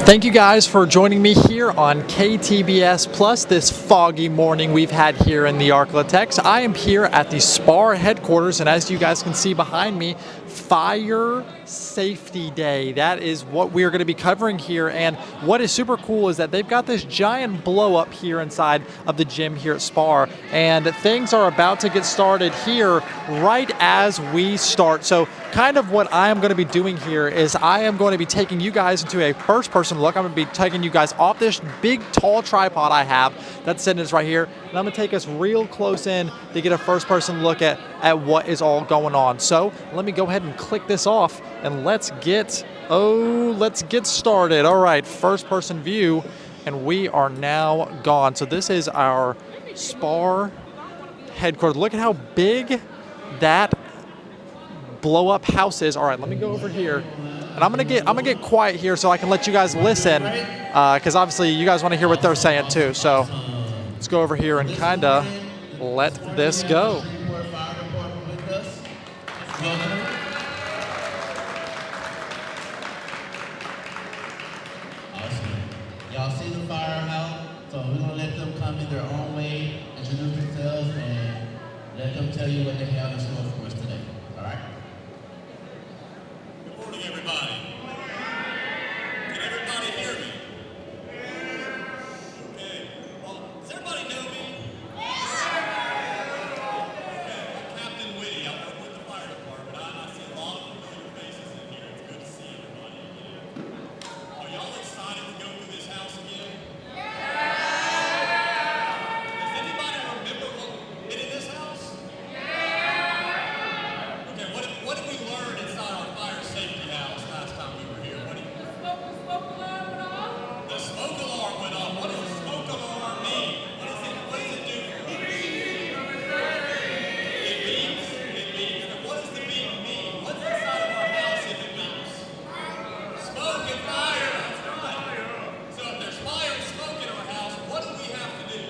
Thank you guys for joining me here on KTBS Plus this foggy morning we've had here in the Arklatex. I am here at the SPAR headquarters, and as you guys can see behind me, Fire Safety Day. That is what we are going to be covering here, and what is super cool is that they've got this giant blow up here inside of the gym here at SPAR, and things are about to get started here right as we start. So kind of what I am going to be doing here is I am going to be taking you guys into a first person look. I'm going to be taking you guys off this big tall tripod I have that's sitting right here, and I'm going to take us real close in to get a first person look at what is all going on. So let me go ahead and click this off and let's get started. All right, first person view, and we are now gone. So this is our SPAR headquarters. Look at how big that blow up house is. All right, let me go over here, and I'm gonna get quiet here so I can let you guys listen, because obviously you guys want to hear what they're saying too. So let's go over here and kind of let this go. Y'all see the firehouse, so we're gonna let them come in their own way, introduce themselves, and let them tell you what they have in store for us today. All right? Good morning, everybody. Can everybody hear me? Okay. Well, does everybody know me? Okay. I'm Captain Whitty. I work with the fire department. I see a lot of familiar faces in here. It's good to see everybody again. Are y'all excited to go through this house again? Does anybody remember what we did in this house? Okay, what did we learn inside our fire safety house last time we were here? The smoke alarm went off. What does the smoke alarm mean? What does it do for us? It beeps. It beeps. And what does the beep mean? What's inside of our house if it beeps? Smoke and fire. That's right. So if there's fire and smoke in our house, what do we have to do?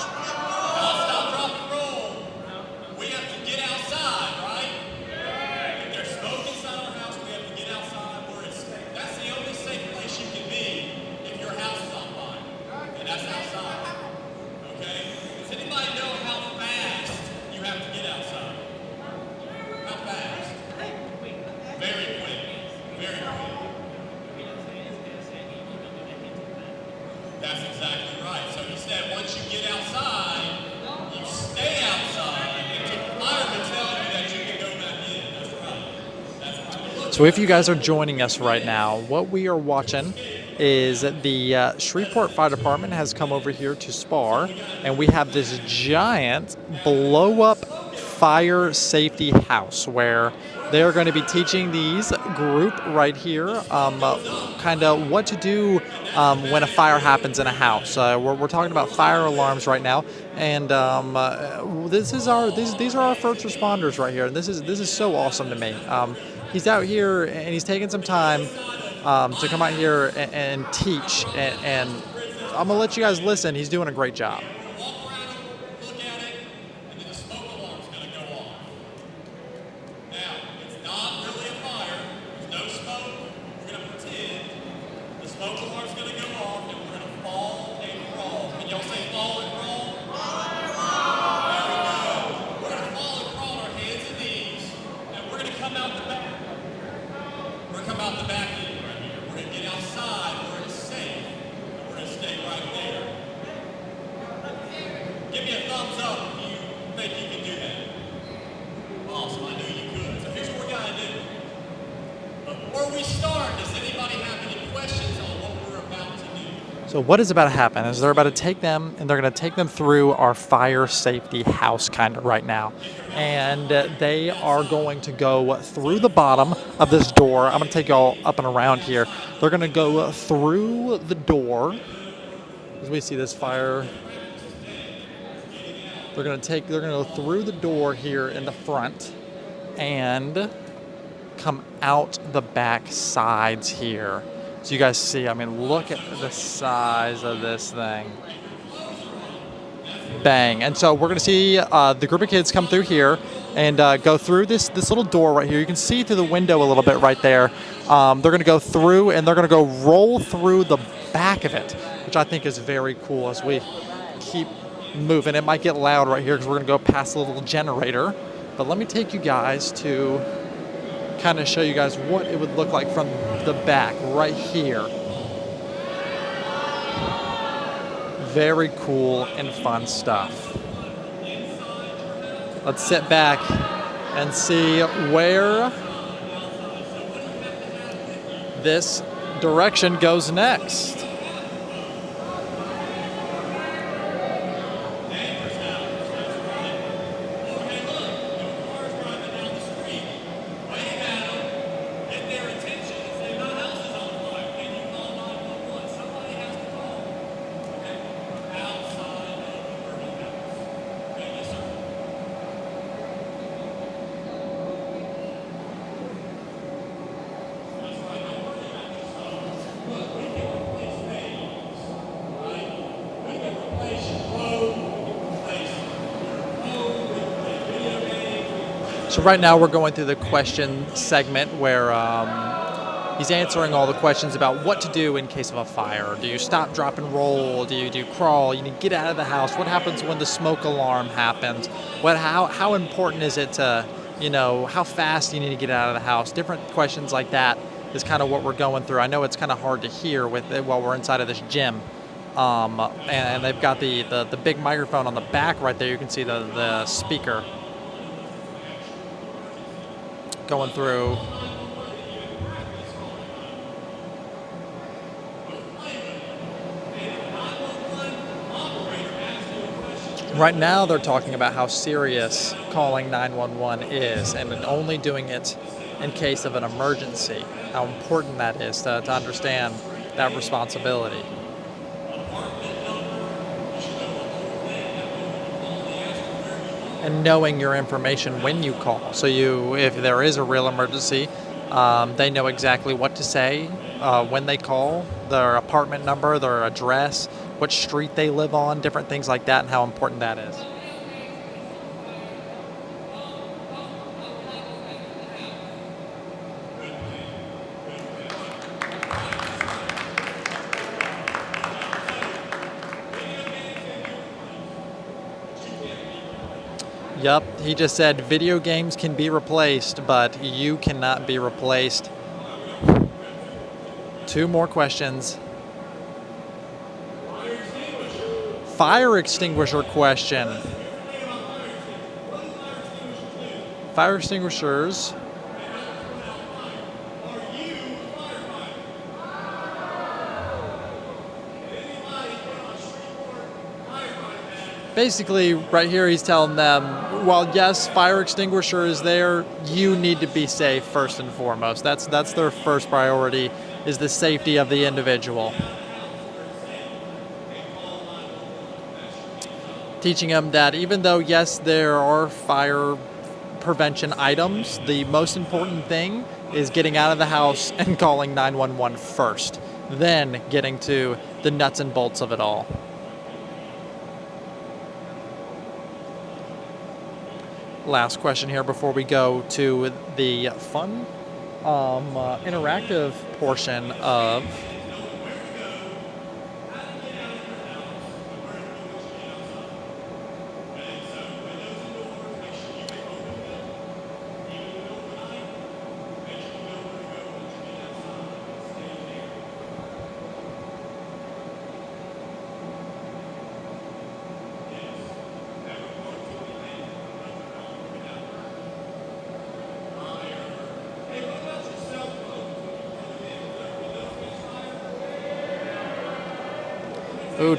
Stop, drop, and roll. We have to get outside, right? If there's smoke inside our house, we have to get outside where it's safe. That's the only safe place you can be if your house is on fire. And that's outside. Okay? Does anybody know how fast you have to get outside? How fast? Very quick. Very quick. That's exactly right. So he said once you get outside, you stay outside until the firemen tell you that you can go back in. That's right. That's right. So if you guys are joining us right now, what we are watching is the Shreveport Fire Department has come over here to SPAR, and we have this giant blow-up fire safety house where they're going to be teaching these group right here kind of what to do when a fire happens in a house. We're talking about fire alarms right now, and these are our first responders right here. And this is so awesome to me. He's out here and he's taking some time to come out here and teach, and I'm gonna let you guys listen. He's doing a great job. Walk around it, look at it, and then the smoke alarm's going to go off. Now, it's not really a fire. There's no smoke. We're going to pretend the smoke alarm's going to go off, and we're going to fall and crawl. Can y'all say fall and crawl? There we go. We're going to fall and crawl on our hands and knees, and we're going to come out the back. We're going to come out the back end right here. We're going to get outside where it's safe, and we're going to stay right there. Give me a thumbs up if you think you can do that. Awesome, I knew you could. So here's what we're gonna do. Before we start, does anybody have any questions on what we're about to do? So what is about to happen is they're about to take them, and they're going to take them through our fire safety house kind of right now. And they are going to go through the bottom of this door. I'm going to take y'all up and around here. They're going to go through the door. As we see this fire, they're going to go through the door here in the front and come out the back sides here. So you guys see, I mean, look at the size of this thing. That's bang. And so we're going to see the group of kids come through here and go through this little door right here. You can see through the window a little bit right there. They're going to go through and they're going to go roll through the back of it, which I think is very cool as we keep moving. It might get loud right here because we're going to go past a little generator. But let me take you guys to kind of show you guys what it would look like from the back right here. Very cool and fun stuff. Let's sit back and see where this direction goes next. So right now we're going through the question segment where he's answering all the questions about what to do in case of a fire. Do you stop, drop, and roll? Do you crawl? You need to get out of the house. What happens when the smoke alarm happens? How important is it to, how fast you need to get out of the house? Different questions like that is kind of what we're going through. I know it's kind of hard to hear with it while we're inside of this gym. And they've got the big microphone on the back right there. You can see the speaker going through. Right now they're talking about how serious calling 911 is and only doing it in case of an emergency. How important that is to understand that responsibility. And knowing your information when you call. So if there is a real emergency, they know exactly what to say when they call, their apartment number, their address, what street they live on, different things like that, and how important that is. Yep, he just said video games can be replaced, but you cannot be replaced. 2 more questions. Fire extinguisher question. Fire extinguishers. Basically, right here he's telling them, while yes, fire extinguisher is there, you need to be safe first and foremost. That's their first priority, is the safety of the individual. Teaching them that even though, yes, there are fire prevention items, the most important thing is getting out of the house and calling 911 first, then getting to the nuts and bolts of it all. Last question here before we go to the fun, interactive portion of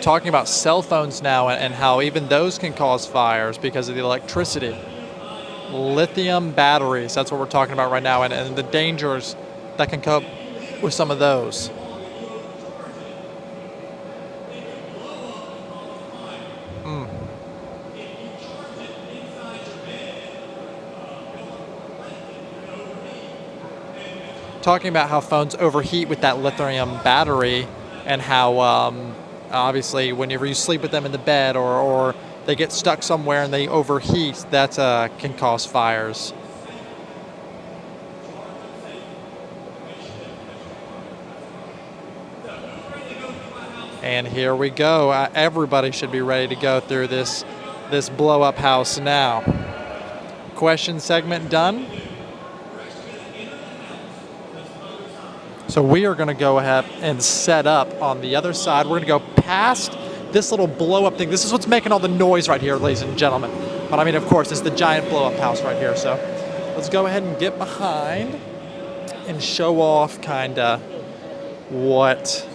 talking about cell phones now and how even those can cause fires because of the electricity. Lithium batteries, that's what we're talking about right now, and the dangers that can come with some of those. Talking about how phones overheat with that lithium battery and how obviously whenever you sleep with them in the bed or they get stuck somewhere and they overheat, that can cause fires. And here we go. Everybody should be ready to go through this blow up house now. Question segment done. So we are going to go ahead and set up on the other side. We're going to go past this little blow up thing. This is what's making all the noise right here, ladies and gentlemen. But I mean, of course, it's the giant blow up house right here. So let's go ahead and get behind and show off kind of what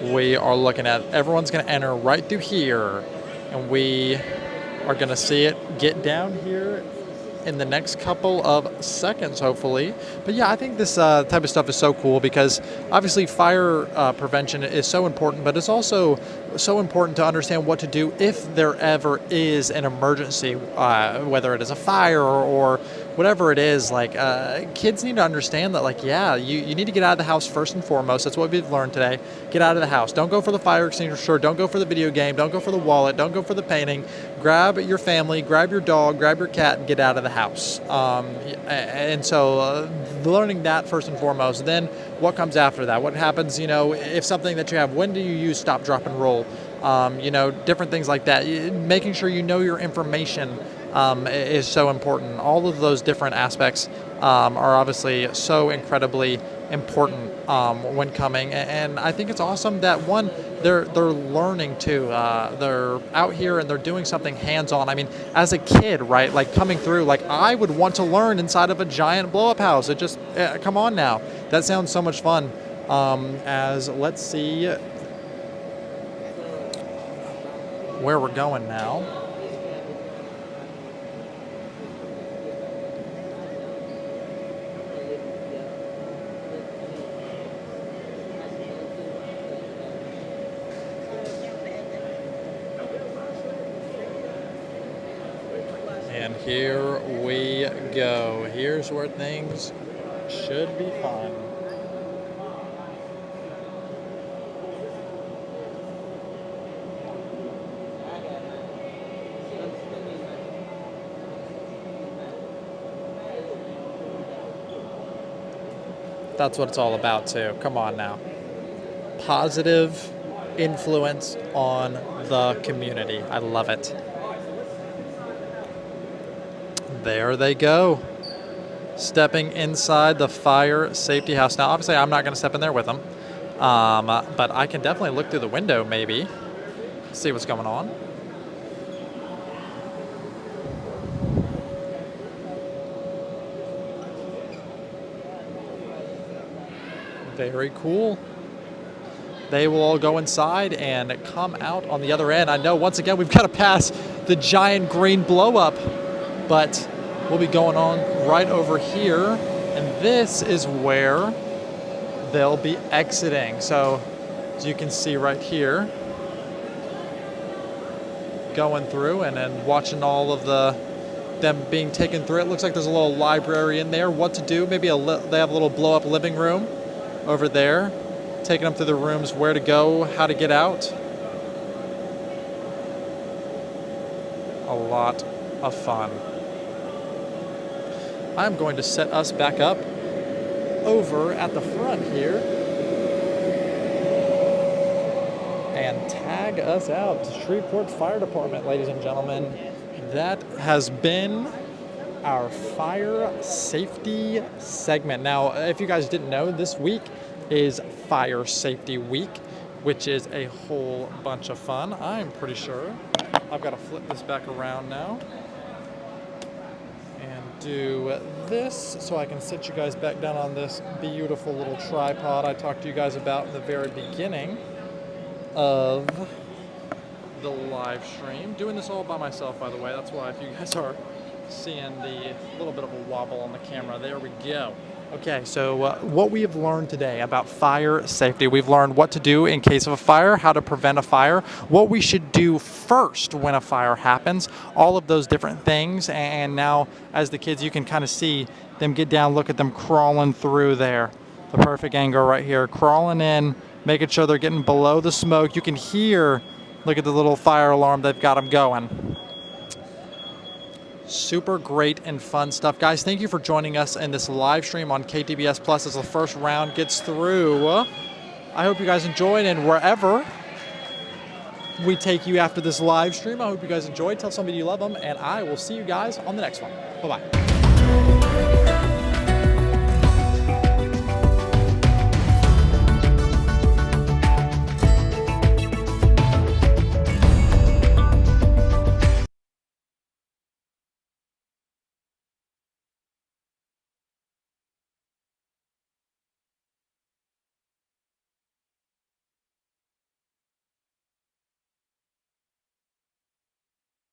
we are looking at. Everyone's going to enter right through here, and we are going to see it get down here in the next couple of seconds, hopefully. But yeah, I think this type of stuff is so cool because obviously fire prevention is so important, but it's also so important to understand what to do if there ever is an emergency, whether it is a fire or whatever it is. Like kids need to understand that, like, yeah, you need to get out of the house first and foremost. That's what we've learned today. Get out of the house. Don't go for the fire extinguisher. Don't go for the video game. Don't go for the wallet. Don't go for the painting. Grab your family, grab your dog, grab your cat, and get out of the house. And so learning that first and foremost. Then what comes after that? What happens, if something that you have, when do you use stop, drop, and roll? Different things like that. Making sure you know your information is so important. All of those different aspects are obviously so incredibly important when coming, and I think it's awesome that they're learning too. They're out here and they're doing something hands-on. I mean, as a kid, right? Like coming through, like I would want to learn inside of a giant blow-up house. It just come on now. That sounds so much fun. As let's see where we're going now. And here we go. Here's where things should be fun. That's what it's all about too. Come on now. Positive influence on the community. I love it. There they go. Stepping inside the fire safety house. Now, obviously, I'm not going to step in there with them. But I can definitely look through the window, maybe. See what's going on. Very cool. They will all go inside and come out on the other end. I know, once again, we've got to pass the giant green blow-up, but we'll be going on right over here, and this is where they'll be exiting. So, as you can see right here, going through and then watching all of them being taken through. It looks like there's a little library in there. What to do? Maybe they have a little blow-up living room over there, taking them through the rooms, where to go, how to get out. A lot of fun. I'm going to set us back up over at the front here and tag us out to Shreveport Fire Department, ladies and gentlemen. That has been our fire safety segment. Now, if you guys didn't know, this week is Fire Safety Week, which is a whole bunch of fun. I'm pretty sure. I've got to flip this back around now and do this so I can sit you guys back down on this beautiful little tripod I talked to you guys about in the very beginning of the live stream. Doing this all by myself, by the way. That's why if you guys are seeing the little bit of a wobble on the camera, there we go. Okay, so what we have learned today about fire safety, we've learned what to do in case of a fire, how to prevent a fire, what we should do first when a fire happens, all of those different things. And now, as the kids, you can kind of see them get down, look at them crawling through there. The perfect angle right here, crawling in, making sure they're getting below the smoke. You can hear Look at the little fire alarm they've got them going. Super great and fun stuff. Guys, thank you for joining us in this live stream on KTBS Plus as the first round gets through. I hope you guys enjoyed, and wherever we take you after this live stream, I hope you guys enjoyed. Tell somebody you love them, and I will see you guys on the next one. Bye-bye.